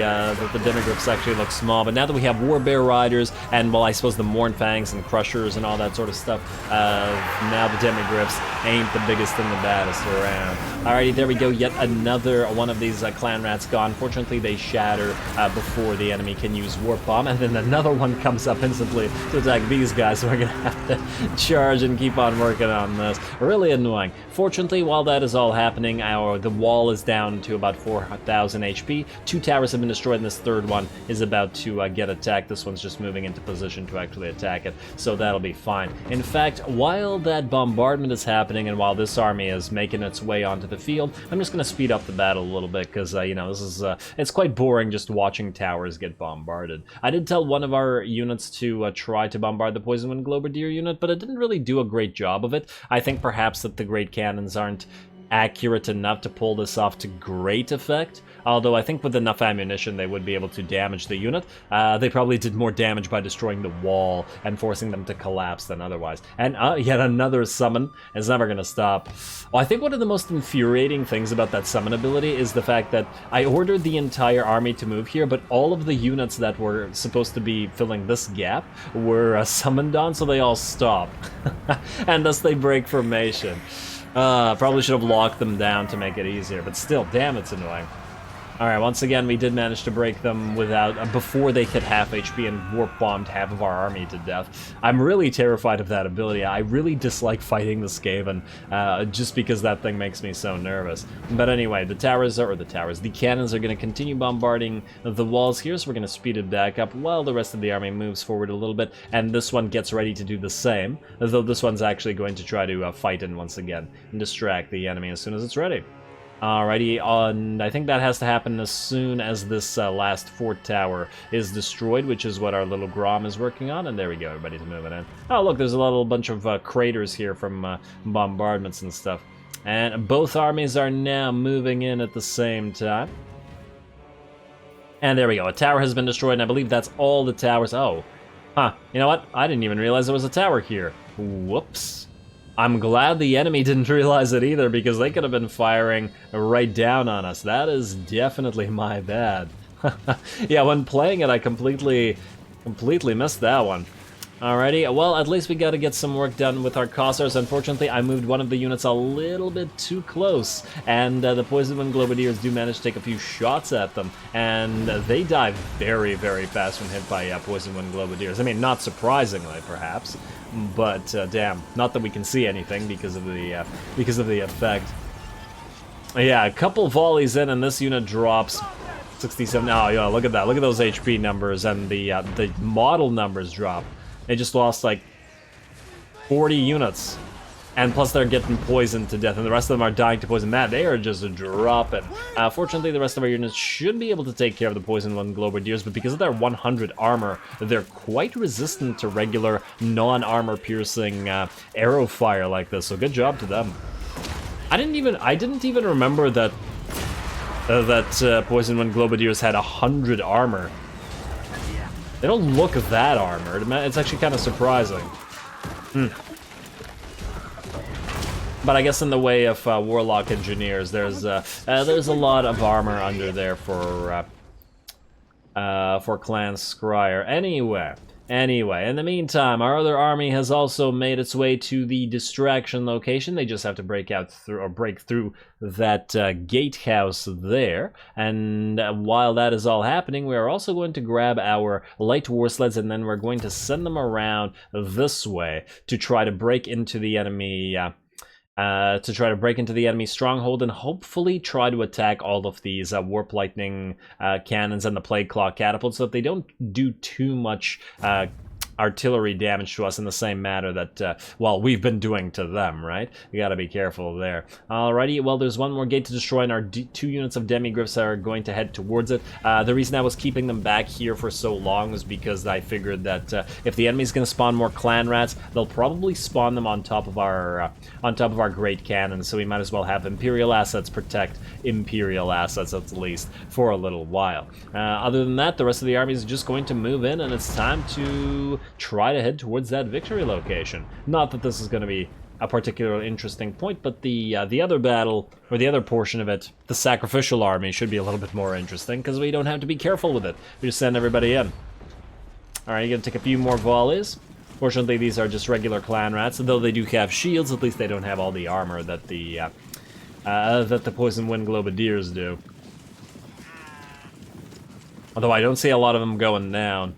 demigriffs actually look small, but now that we have Warbear Riders and, well, I suppose the Mournfangs and Crushers and all that sort of stuff, now the demigriffs ain't the biggest and the baddest around. Alrighty, there we go, yet another one of these clan rats gone. Fortunately, they shatter before the enemy can use Warp Bomb, and then another one comes up instantly to attack these guys, so we're gonna have to charge and keep on working on this. Really annoying. Fortunately, while that is all happening, the wall is down to about 4,000 HP. 2 towers have been destroyed, and this third one is about to get attacked. This one's just moving into position to actually attack it, so that'll be fine. In fact, while that bombardment is happening and while this army is making its way onto the field, I'm just going to speed up the battle a little bit because, you know, this is it's quite boring just watching towers get bombarded. I did tell one of our units to try to bombard the Poisonwind Globadier unit, but it didn't really do a great job of it. I think perhaps that the Great Cannons aren't accurate enough to pull this off to great effect. Although I think with enough ammunition they would be able to damage the unit. They probably did more damage by destroying the wall and forcing them to collapse than otherwise. And yet another summon. It's never gonna stop. Well, I think one of the most infuriating things about that summon ability is the fact that I ordered the entire army to move here, but all of the units that were supposed to be filling this gap were summoned on, so they all stop. And thus they break formation. Probably should have locked them down to make it easier, but still, damn, it's annoying. Alright, once again, we did manage to break them without before they hit half HP and warp-bombed half of our army to death. I'm really terrified of that ability. I really dislike fighting the Skaven, just because that thing makes me so nervous. But anyway, the cannons are going to continue bombarding the walls here, so we're going to speed it back up while the rest of the army moves forward a little bit, and this one gets ready to do the same, though this one's actually going to try to fight in once again and distract the enemy as soon as it's ready. Alrighty, I think that has to happen as soon as this last fort tower is destroyed, which is what our little Grom is working on, and there we go, everybody's moving in. Oh look, there's a little bunch of craters here from bombardments and stuff. And both armies are now moving in at the same time. And there we go, a tower has been destroyed, and I believe that's all the towers. Oh, huh, you know what? I didn't even realize there was a tower here. Whoops. I'm glad the enemy didn't realize it either, because they could have been firing right down on us. That is definitely my bad. Yeah, when playing it, I completely missed that one. Alrighty, well, at least we got to get some work done with our Cossars. Unfortunately, I moved one of the units a little bit too close, and the Poison Wind Globadiers do manage to take a few shots at them, and they die very, very fast when hit by Poison Wind Globadiers. I mean, not surprisingly, perhaps, but damn, not that we can see anything because of the effect. Yeah, a couple volleys in, and this unit drops 67. Oh, yeah, look at that. Look at those HP numbers, and the model numbers drop. They just lost like 40 units, and plus they're getting poisoned to death, and the rest of them are dying to poison. Man, they are just dropping. Fortunately, the rest of our units should be able to take care of the Poison One Globadiers, but because of their 100 armor, they're quite resistant to regular non-armor piercing arrow fire like this. So good job to them. I didn't even remember that Poison One Globadiers had 100 armor. They don't look that armored. It's actually kind of surprising. But I guess in the way of Warlock Engineers, there's a lot of armor under there for Clan Scryer. Anyway, in the meantime, our other army has also made its way to the distraction location. They just have to break through that gatehouse there. And while that is all happening, we are also going to grab our light war sleds, and then we're going to send them around this way to try to break into the enemy. Stronghold, and hopefully try to attack all of these Warp Lightning cannons and the Plague Claw catapults, so that they don't do too much artillery damage to us in the same manner that, well, we've been doing to them, right? We gotta be careful there. Alrighty, well, there's one more gate to destroy, and our 2 units of Demigryphs are going to head towards it. The reason I was keeping them back here for so long was because I figured that if the enemy's gonna spawn more clan rats, they'll probably spawn them on top of our great cannons, so we might as well have Imperial assets protect Imperial assets, at least, for a little while. Other than that, the rest of the army is just going to move in, and it's time to try to head towards that victory location. Not that this is going to be a particularly interesting point, but the other battle, or the other portion of it, the sacrificial army, should be a little bit more interesting, because we don't have to be careful with it. We just send everybody in. Alright, you're going to take a few more volleys. Fortunately, these are just regular clan rats, though they do have shields. At least they don't have all the armor that the Poison Wind Globadiers do. Although I don't see a lot of them going down.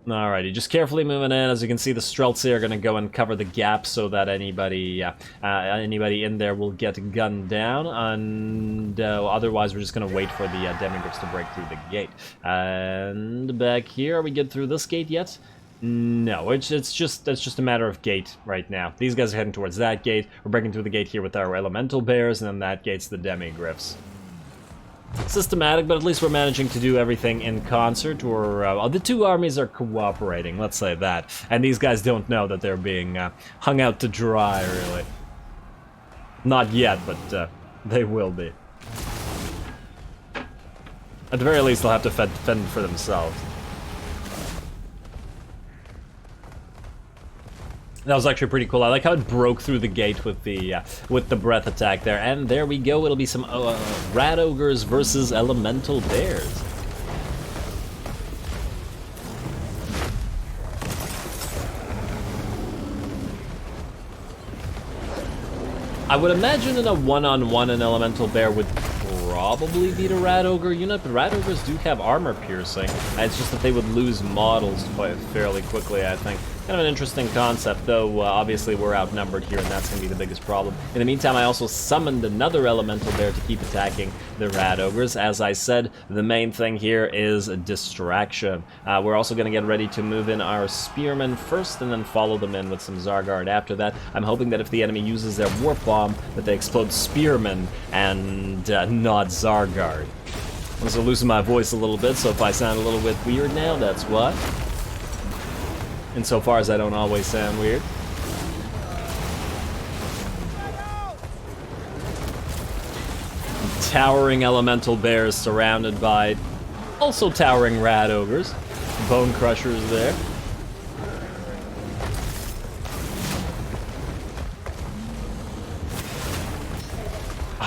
Alrighty, just carefully moving in. As you can see, the Streltsy are going to go and cover the gap so that anybody in there will get gunned down, and otherwise we're just going to wait for the Demigryphs to break through the gate. And back here, are we good through this gate yet? No, it's just a matter of gate right now. These guys are heading towards that gate. We're breaking through the gate here with our Elemental Bears, and then that gate's the Demigryphs. Systematic, but at least we're managing to do everything in concert, or the 2 armies are cooperating, let's say that. And these guys don't know that they're being hung out to dry, really. Not yet, but they will be. At the very least, they'll have to fend for themselves. That was actually pretty cool. I like how it broke through the gate with the breath attack there. And there we go. It'll be some rat ogres versus elemental bears. I would imagine in a one-on-one an elemental bear would probably beat a rat ogre unit, but rat ogres do have armor piercing. It's just that they would lose models fairly quickly, I think. Kind of an interesting concept, though obviously we're outnumbered here, and that's going to be the biggest problem. In the meantime, I also summoned another elemental bear to keep attacking the rat ogres. As I said, the main thing here is distraction. We're also going to get ready to move in our spearmen first, and then follow them in with some Zargard after that. I'm hoping that if the enemy uses their warp bomb, that they explode spearmen and not Zargard. I'm also losing my voice a little bit, so if I sound a little bit weird now, that's why. Insofar as I don't always sound weird. Towering elemental bears surrounded by also towering rat ogres. Bone crushers there.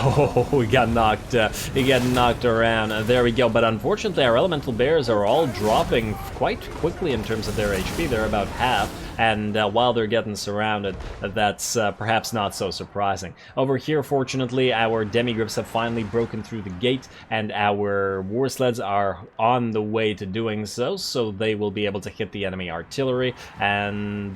Oh, we got knocked around. There we go. But unfortunately, our elemental bears are all dropping quite quickly in terms of their HP. They're about half. And while they're getting surrounded, that's perhaps not so surprising. Over here, fortunately, our demigriffs have finally broken through the gate, and our war sleds are on the way to doing so, so they will be able to hit the enemy artillery. And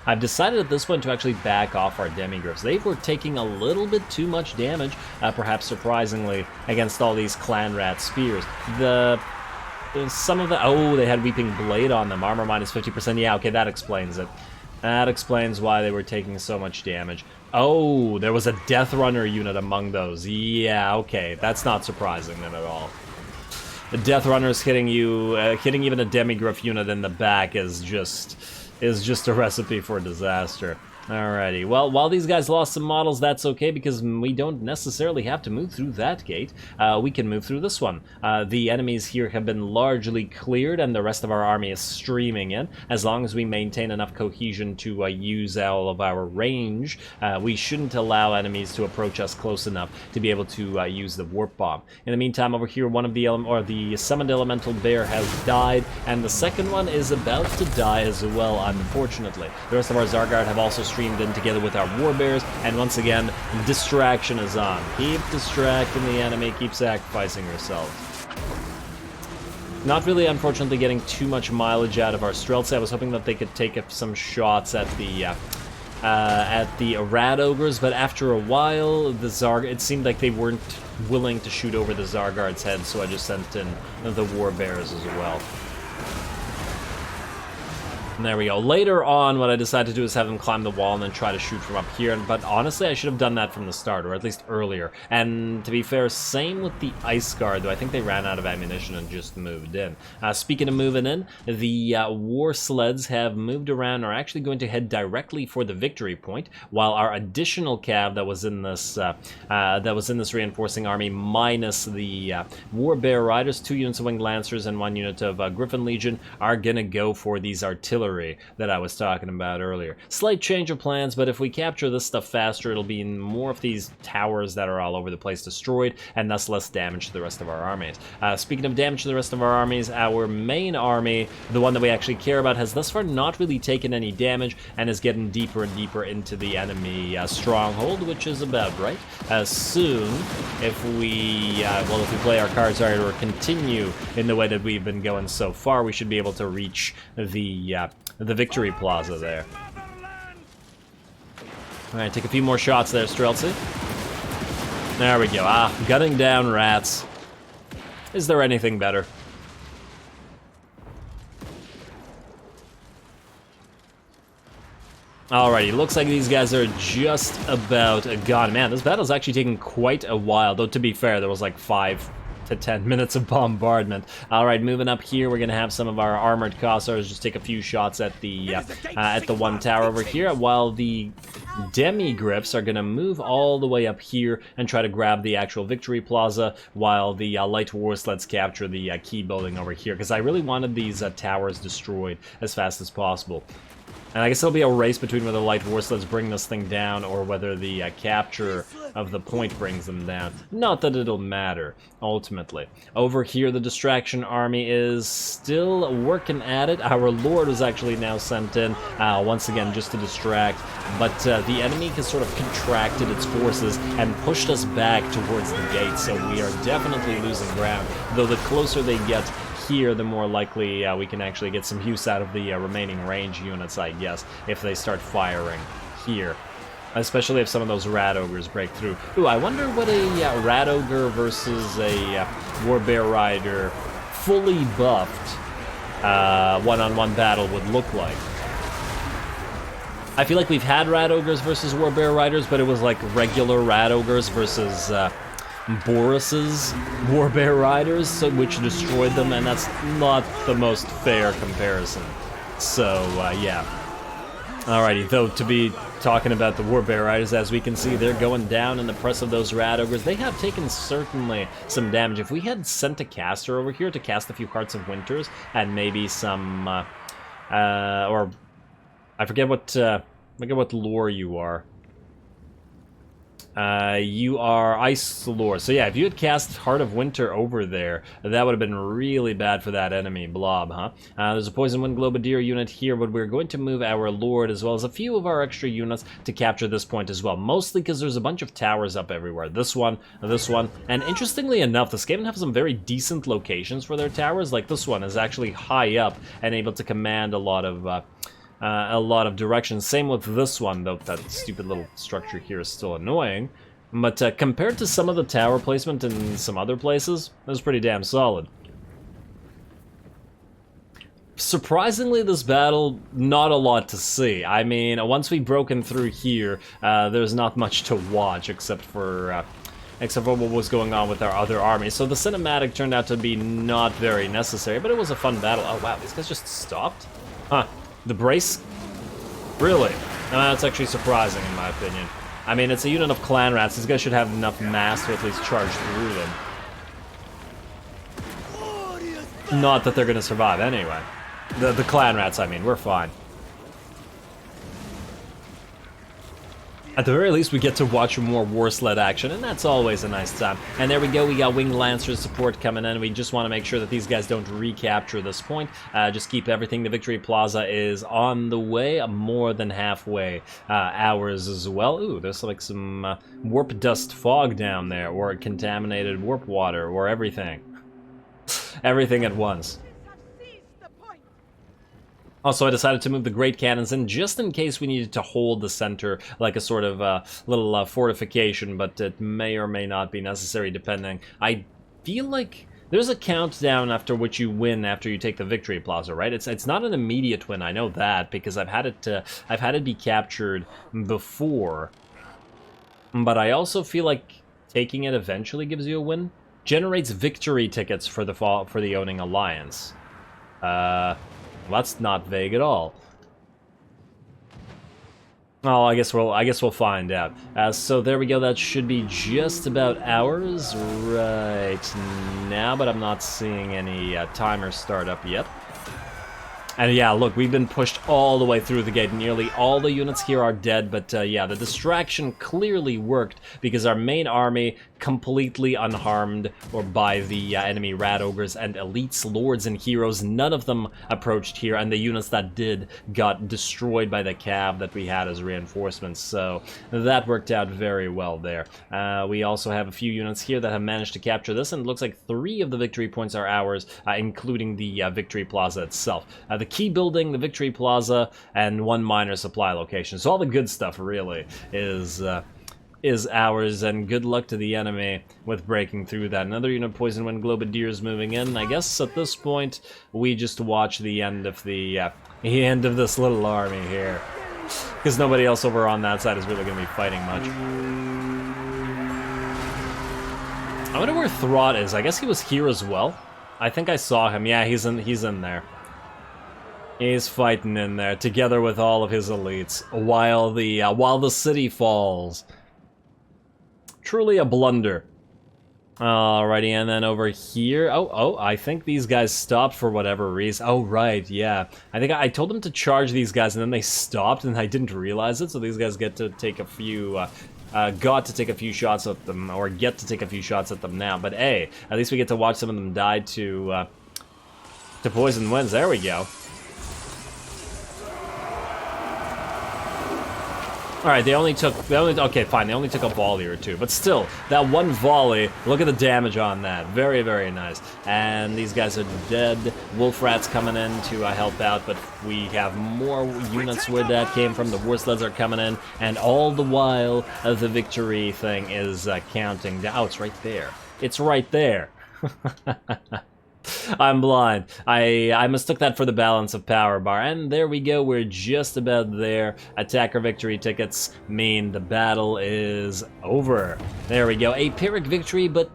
I've decided at this point to actually back off our demigriffs. They were taking a little bit too much damage, perhaps surprisingly, against all these clan rat spears. Some of the... Oh, they had Weeping Blade on them. Armor minus 50%. Yeah, okay, that explains it. That explains why they were taking so much damage. Oh, there was a Death Runner unit among those. Yeah, okay. That's not surprising then at all. The Death Runners hitting you... hitting even a Demigriff unit in the back is just a recipe for disaster. Alrighty, well, while these guys lost some models, that's okay, because we don't necessarily have to move through that gate. We can move through this one. The enemies here have been largely cleared, and the rest of our army is streaming in. As long as we maintain enough cohesion to use all of our range, we shouldn't allow enemies to approach us close enough to be able to use the warp bomb. In the meantime, over here, one of the summoned elemental bear has died, and the second one is about to die as well, unfortunately. The rest of our Zargard have also streamed in together with our warbears, and once again, distraction is on. Keep distracting the enemy, keep sacrificing yourselves. Not really, unfortunately, getting too much mileage out of our Streltsy. I was hoping that they could take up some shots at the rat ogres, but after a while, it seemed like they weren't willing to shoot over the Zargard's head, so I just sent in the warbears as well. And there we go. Later on, what I decided to do is have them climb the wall and then try to shoot from up here. But honestly, I should have done that from the start, or at least earlier. And to be fair, same with the Ice Guard, though I think they ran out of ammunition and just moved in. Speaking of moving in, the war sleds have moved around, are actually going to head directly for the victory point, while our additional cav that was in this reinforcing army, minus the war bear riders, 2 units of winged lancers and 1 unit of Griffin Legion, are gonna go for these artillery that I was talking about earlier. Slight change of plans, but if we capture this stuff faster, it'll be more of these towers that are all over the place destroyed, and thus less damage to the rest of our armies. Speaking of damage to the rest of our armies, our main army, the one that we actually care about, has thus far not really taken any damage, and is getting deeper and deeper into the enemy stronghold, which is about right. Soon, if we play our cards right or continue in the way that we've been going so far, we should be able to reach the victory plaza there. Alright, take a few more shots there, Streltsy. There we go. Gunning down rats. Is there anything better? Alrighty, looks like these guys are just about gone. Man, this battle's actually taken quite a while, though to be fair, there was like 5 to 10 minutes of bombardment. All right, moving up here, we're gonna have some of our armored Kossars just take a few shots at the one tower over here, while the demi-griffs are gonna move all the way up here and try to grab the actual victory plaza, while the light war sleds capture the key building over here, because I really wanted these towers destroyed as fast as possible. And I guess it'll be a race between whether light war sleds bring this thing down or whether the capture of the point brings them down. Not that it'll matter, ultimately. Over here, the distraction army is still working at it. Our lord was actually now sent in, once again, just to distract. But the enemy has sort of contracted its forces and pushed us back towards the gate, so we are definitely losing ground. Though the closer they get here, the more likely we can actually get some use out of the remaining range units, I guess, if they start firing here. Especially if some of those Rat Ogres break through. Ooh, I wonder what a Rat Ogre versus a Warbear Rider fully buffed one-on-one battle would look like. I feel like we've had Rat Ogres versus Warbear Riders, but it was like regular Rat Ogres versus Boris's Warbear Riders, so, which destroyed them, and that's not the most fair comparison. So, yeah. Alrighty, though, to be talking about the Warbear Riders, as we can see, they're going down in the press of those Rat Ogres. They have taken certainly some damage. If we had sent a caster over here to cast a few Hearts of Winters, and maybe some, or I forget what lore you are. You are Ice Lore. So yeah, if you had cast Heart of Winter over there, that would have been really bad for that enemy blob, huh? There's a Poison Wind Globadier unit here, but we're going to move our Lord as well as a few of our extra units to capture this point as well. Mostly because there's a bunch of towers up everywhere. This one, and interestingly enough, the Skaven have some very decent locations for their towers. Like this one is actually high up and able to command a lot of directions. Same with this one, though that stupid little structure here is still annoying. But compared to some of the tower placement in some other places, it was pretty damn solid. Surprisingly, this battle, not a lot to see. I mean, once we've broken through here, there's not much to watch except for what was going on with our other army. So the cinematic turned out to be not very necessary, but it was a fun battle. Oh wow, these guys just stopped? Huh. The brace? Really? No, that's actually surprising in my opinion. I mean, it's a unit of clan rats. These guys should have enough mass to at least charge through them. Not that they're gonna survive anyway. The clan rats, I mean, we're fine. At the very least, we get to watch more war sled action, and that's always a nice time. And there we go, we got Winged Lancers support coming in. We just want to make sure that these guys don't recapture this point. Just keep everything. The Victory Plaza is on the way, more than halfway. Ours as well. Ooh, there's like some warp dust fog down there, or contaminated warp water, or everything. Everything at once. Also, I decided to move the Great Cannons in just in case we needed to hold the center like a sort of little fortification, but it may or may not be necessary depending. I feel like there's a countdown after which you win after you take the Victory Plaza, right? It's not an immediate win, I know that, because I've had it be captured before. But I also feel like taking it eventually gives you a win. Generates victory tickets for the owning alliance. That's not vague at all. Oh, I guess we'll find out. So there we go. That should be just about ours right now, but I'm not seeing any timer start up yet. And yeah, look, we've been pushed all the way through the gate. Nearly all the units here are dead, but yeah, the distraction clearly worked because our main army, completely unharmed or by the enemy Rat Ogres and Elites, Lords, and Heroes, none of them approached here, and the units that did got destroyed by the cav that we had as reinforcements, so that worked out very well there. We also have a few units here that have managed to capture this, and it looks like 3 of the victory points are ours, including the Victory Plaza itself. The key building, the Victory Plaza, and 1 minor supply location. So all the good stuff really is ours, and good luck to the enemy with breaking through that. Another unit of Poison Wind Globadiers moving in. I guess at this point we just watch the end of this little army here, because nobody else over on that side is really going to be fighting much. I wonder where Throt is. I guess he was here as well. I think I saw him. Yeah, he's in there. He's fighting in there together with all of his elites while the city falls. Truly a blunder. Alrighty, and then over here, oh, I think these guys stopped for whatever reason. Oh, right, yeah. I think I told them to charge these guys, and then they stopped, and I didn't realize it, so these guys get to take a few, got to take a few shots at them, or get to take a few shots at them now. But hey, at least we get to watch some of them die to poison winds. There we go. Alright, okay, fine, they only took a volley or two, but still, that one volley, look at the damage on that, very, very nice. And these guys are dead, Wolf Rats coming in to help out, but we have more units where that came from, the Warsleds are coming in, and all the while, the victory thing is counting down. Oh, it's right there. It's right there. I'm blind. I mistook that for the balance of power bar. And there we go. We're just about there. Attacker victory tickets mean the battle is over. There we go. A Pyrrhic victory, but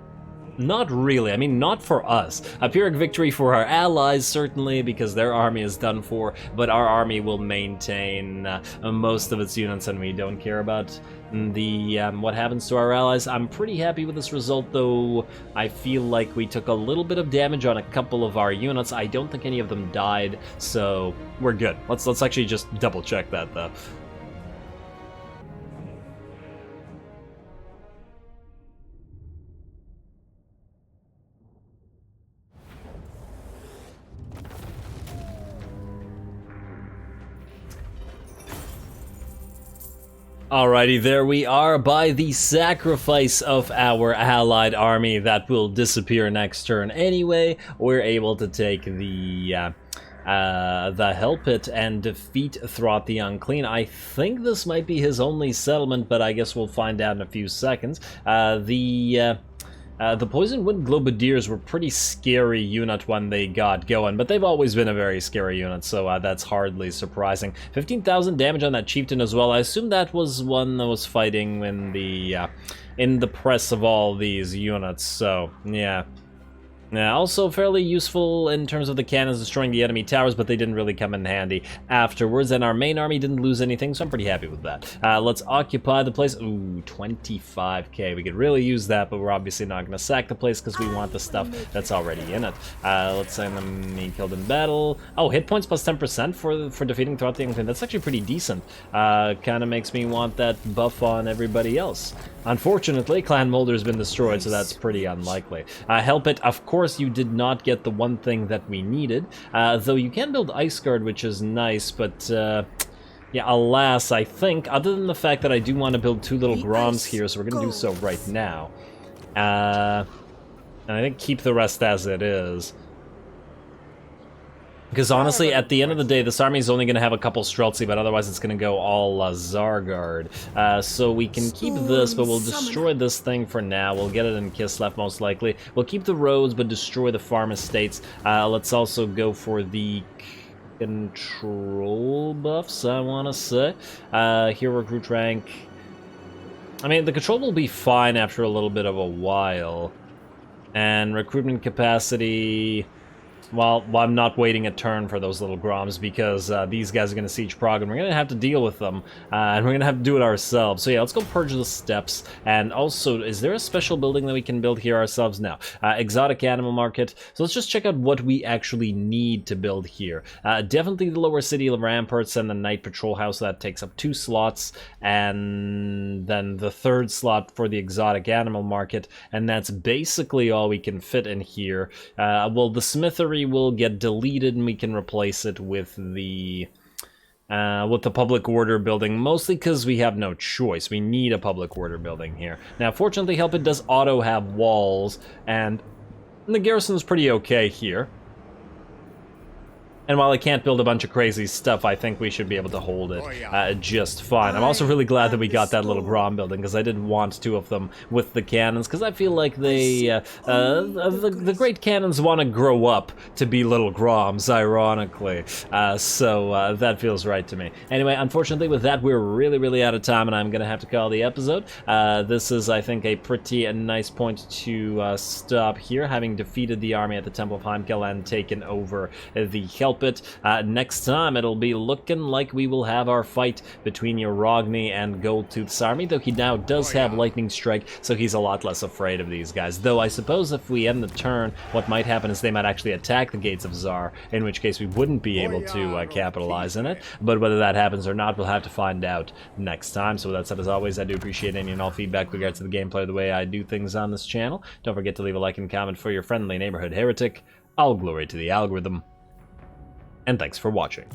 not really. I mean, not for us. A Pyrrhic victory for our allies, certainly, because their army is done for, but our army will maintain most of its units, and we don't care about the what happens to our allies. I'm pretty happy with this result, though. I feel like we took a little bit of damage on a couple of our units. I don't think any of them died, so we're good. Let's actually just double check that, though. Alrighty, there we are. By the sacrifice of our allied army that will disappear next turn anyway, we're able to take the Hell Pit and defeat Throt the Unclean. I think this might be his only settlement, but I guess we'll find out in a few seconds. The Poison Wind Globadiers were pretty scary unit when they got going, but they've always been a very scary unit, so that's hardly surprising. 15,000 damage on that Chieftain as well. I assume that was one that was fighting in the press of all these units, so yeah. Yeah, also fairly useful in terms of the cannons destroying the enemy towers, but they didn't really come in handy afterwards, and our main army didn't lose anything, so I'm pretty happy with that. Let's occupy the place. Ooh, 25k. We could really use that, but we're obviously not going to sack the place because we want the stuff that's already in it. Let's say enemy killed in battle. Oh, hit points plus 10% for defeating Throt the Unclean. That's actually pretty decent. Kind of makes me want that buff on everybody else. Unfortunately, Clan Molder's been destroyed, so that's pretty unlikely. Hell Pit, of course, you did not get the one thing that we needed, though you can build Ice Guard, which is nice, but yeah, alas, I think, other than the fact that I do want to build two little Groms here, so we're going to do so right now. And I think keep the rest as it is. Because honestly, at the end of the day, this army is only going to have a couple Streltsy, but otherwise it's going to go all Zargard. So we can keep this, but we'll destroy this thing for now. We'll get it in Kislev, most likely. We'll keep the roads, but destroy the farm estates. Let's also go for the control buffs, I want to say. Hero recruit rank. I mean, the control will be fine after a little bit of a while. And recruitment capacity... Well, I'm not waiting a turn for those little Groms because these guys are going to siege Prague and we're going to have to deal with them. And we're going to have to do it ourselves. So yeah, let's go purge the steppes. And also, is there a special building that we can build here ourselves? No. Exotic Animal Market. So let's just check out what we actually need to build here. Definitely the lower city ramparts and the night patrol house. That takes up 2 slots. And then the 3rd slot for the Exotic Animal Market. And that's basically all we can fit in here. Well, the Smithery will get deleted and we can replace it with the public order building, mostly because we have no choice. We need a public order building here. Now, fortunately, Help It does auto have walls, and the garrison is pretty okay here. And while I can't build a bunch of crazy stuff, I think we should be able to hold it just fine. I'm also really glad that we got that little Grom building, because I did want 2 of them with the cannons, because I feel like they, the great cannons want to grow up to be little Groms, ironically. So that feels right to me. Anyway, unfortunately with that, we're really out of time, and I'm going to have to call the episode. This is, I think, a pretty nice point to stop here, having defeated the army at the Temple of Heimkil and taken over the Help It. Next time, it'll be looking like we will have our fight between Uragni and Goldtooth's army, though he now does have Lightning Strike, so he's a lot less afraid of these guys. Though I suppose if we end the turn, what might happen is they might actually attack the Gates of Tzar, in which case we wouldn't be able to capitalize in it. But whether that happens or not, we'll have to find out next time. So with that said, as always, I do appreciate any and all feedback with regards to the gameplay, the way I do things on this channel. Don't forget to leave a like and comment for your friendly neighborhood heretic. All glory to the algorithm. And thanks for watching.